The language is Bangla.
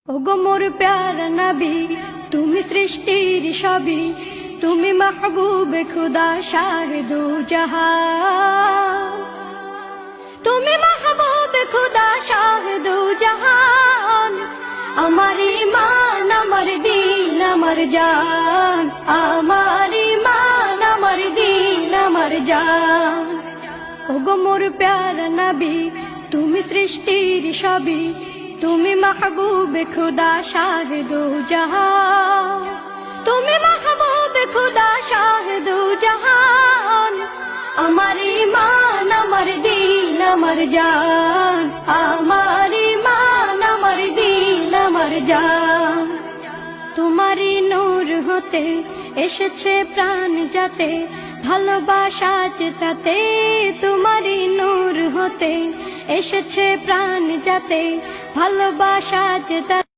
ওগো মোর প্যারা নবী, তুমি সৃষ্টির সবই, তুমি মাহবুবে খুদা শাহিদু জাহান, তুমি মাহবুবে খুদা শাহিদু জাহান। আমার ঈমান, আমার দিন, আমার জান, আমার ঈমান, আমার দিন, আমার জান। ওগো মোর প্যারা নবী, তুমি সৃষ্টির সবই, তুমি মাহবুবে খুদা শাহিদু জাহান, তুমি মাহবুবে খুদা শাহিদু জাহান। আমার ঈমান, আমার দিন, আমার জান, আমার ঈমান, আমার দিন, আমার জান। তোমারই নূর হতে এসেছে প্রাণ যাতে, ভালোবাসা চেতাতে। তোমারই নূর হতে এসেছে প্রাণ যাতে, ভালোবাসা চেতাতে।